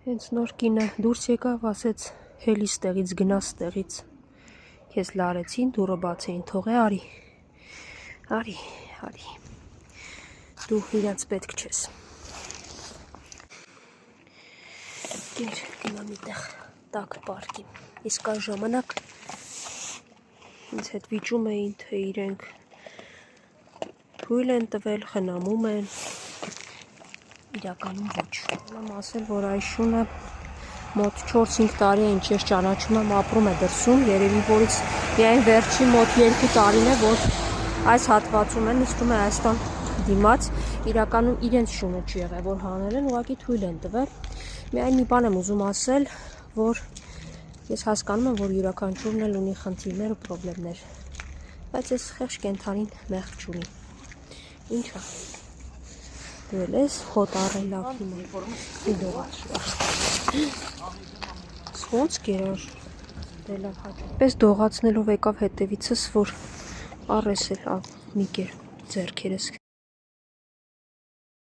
Հենց նոր կինը դուրս եկավ, ասեց հելիս տեղից, գնաս տեղից։ Քեզ լարեցին, դուրը բաց էին թողե, արի։ Դու իրանց պետք չես։ Գեր, գնամ իտեղ տակ պարկին։ Իսկ այս ժամանակ ինձ հետ վիճում էին, թե իրենք թույլ են տվել, խնամում են։ Իրականում ոչ։ Եմ ասել, որ այս շունը մոտ 4-5 տարի է, ինչ ես ճանաչում եմ, ապրում է դրսում, երևի որից միայն վերջի մոտ 2 տարին է, որ այս հատվածում են, նստում է Հայաստան դիմաց, իրականում իրենց շունը չի եղել, որ հանել են, ուղղակի թույլ են տվել։ Միայն մի բան եմ ուզում ասել, որ ես հասկանում եմ, որ յուրաքանչյուրն էլ ունի խնդիրներ ու պրոբլեմներ, բայց ես խեղճ կենդանին մեղք չունի։ Ինչա։ Դու էլ ես խոտ առել լավ մի դողաց։ Ոնց կերար դե լավ հաճ։ Պես դողացնելով եկավ հետևիցս, որ առես էլ մի կեր ձեռքերս